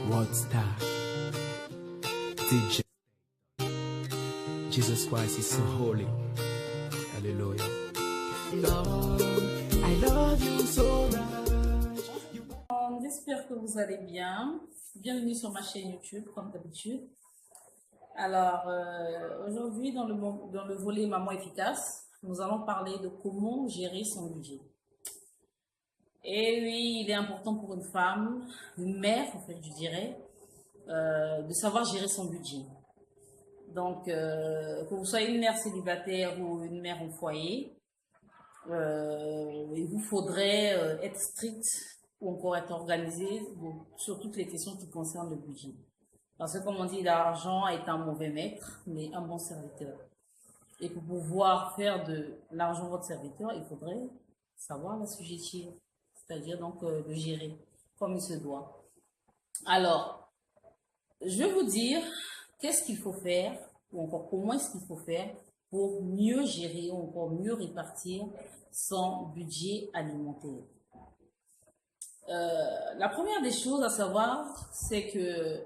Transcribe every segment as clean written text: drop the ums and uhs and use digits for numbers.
What's that? DJ. Jesus Christ is so holy. Hallelujah. Lord, I love you so much. J'espère que vous allez bien. Bienvenue sur ma chaîne YouTube, comme d'habitude. Alors, aujourd'hui, dans le volet Maman efficace, nous allons parler de comment gérer son budget. Et oui, il est important pour une femme, une mère, en fait, je dirais, de savoir gérer son budget. Donc, que vous soyez une mère célibataire ou une mère au foyer, il vous faudrait être strict ou encore être organisé sur toutes les questions qui concernent le budget. Parce que, comme on dit, l'argent est un mauvais maître, mais un bon serviteur. Et pour pouvoir faire de l'argent votre serviteur, il faudrait savoir l'assujettir, c'est-à-dire donc le gérer comme il se doit. Alors, je vais vous dire qu'est-ce qu'il faut faire, ou encore comment est-ce qu'il faut faire pour mieux gérer, ou encore mieux répartir son budget alimentaire. La première des choses à savoir, c'est que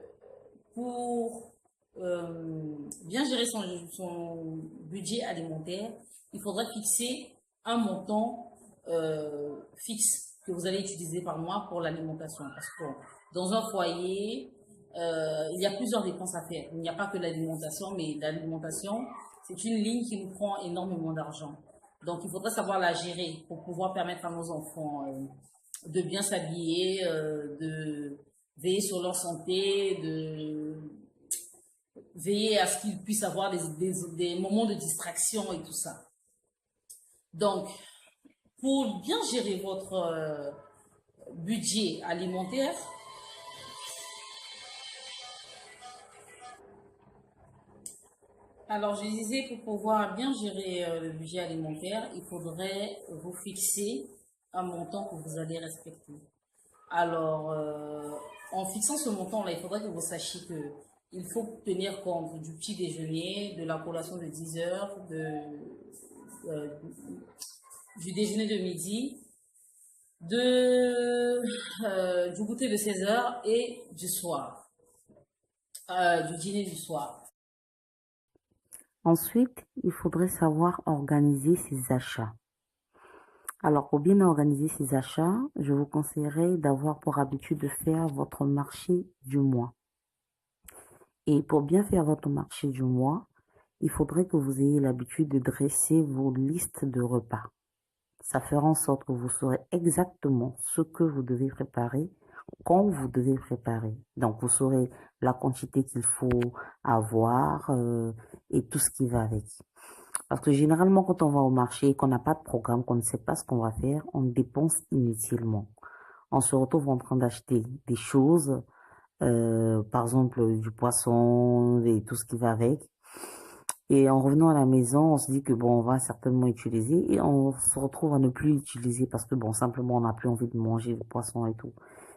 pour bien gérer son budget alimentaire, il faudrait fixer un montant fixe que vous allez utiliser par mois pour l'alimentation. Parce que dans un foyer, il y a plusieurs dépenses à faire. Il n'y a pas que l'alimentation, mais l'alimentation, c'est une ligne qui nous prend énormément d'argent. Donc, il faudrait savoir la gérer pour pouvoir permettre à nos enfants de bien s'habiller, de veiller sur leur santé, de veiller à ce qu'ils puissent avoir des moments de distraction et tout ça. Donc, pour bien gérer votre budget alimentaire, alors je disais, pour pouvoir bien gérer le budget alimentaire, il faudrait vous fixer un montant que vous allez respecter. Alors, en fixant ce montant-là, il faudrait que vous sachiez que il faut tenir compte du petit déjeuner, de la collation de 10 heures, du déjeuner de midi, du goûter de 16 heures et du soir, du dîner du soir. Ensuite, il faudrait savoir organiser ses achats. Alors, pour bien organiser ses achats, je vous conseillerais d'avoir pour habitude de faire votre marché du mois. Et pour bien faire votre marché du mois, il faudrait que vous ayez l'habitude de dresser vos listes de repas. Ça fera en sorte que vous saurez exactement ce que vous devez préparer, quand vous devez préparer. Donc, vous saurez la quantité qu'il faut avoir et tout ce qui va avec. Parce que généralement, quand on va au marché et qu'on n'a pas de programme, qu'on ne sait pas ce qu'on va faire, on dépense inutilement. On se retrouve en train d'acheter des choses, par exemple du poisson et tout ce qui va avec. Et en revenant à la maison, on se dit que bon, on va certainement utiliser et on se retrouve à ne plus utiliser parce que bon, simplement, on n'a plus envie de manger le poisson et tout.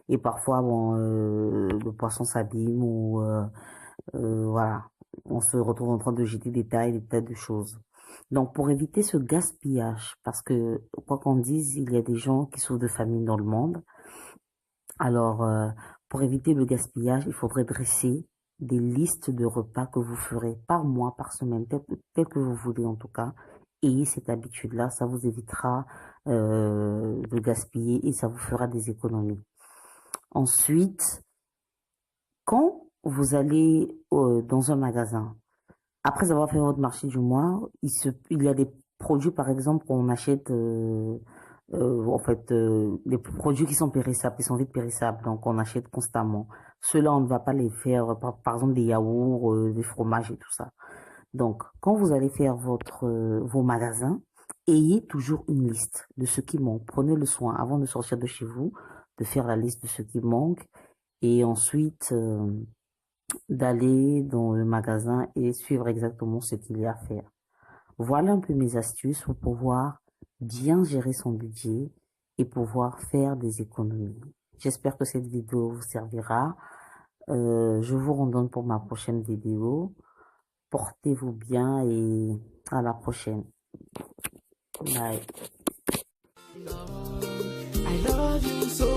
Et parfois, bon, le poisson s'abîme ou voilà, on se retrouve en train de jeter des tas de choses. Donc, pour éviter ce gaspillage, parce que quoi qu'on dise, il y a des gens qui souffrent de famine dans le monde. Alors, pour éviter le gaspillage, il faudrait dresser des listes de repas que vous ferez par mois, par semaine, tel que vous voulez en tout cas. Ayez cette habitude-là, ça vous évitera de gaspiller et ça vous fera des économies. Ensuite, quand vous allez dans un magasin, après avoir fait votre marché du mois, il y a des produits, par exemple, qu'on achète, en fait, des produits qui sont périssables, qui sont vite périssables, donc on achète constamment. Ceux-là, on ne va pas les faire, par exemple, des yaourts, des fromages et tout ça. Donc, quand vous allez faire vos magasins, ayez toujours une liste de ce qui manque. Prenez le soin, avant de sortir de chez vous, de faire la liste de ce qui manque et ensuite d'aller dans le magasin et suivre exactement ce qu'il y a à faire. Voilà un peu mes astuces pour pouvoir bien gérer son budget et pouvoir faire des économies. J'espère que cette vidéo vous servira. Je vous redonne pour ma prochaine vidéo. Portez-vous bien et à la prochaine. Bye. I love you so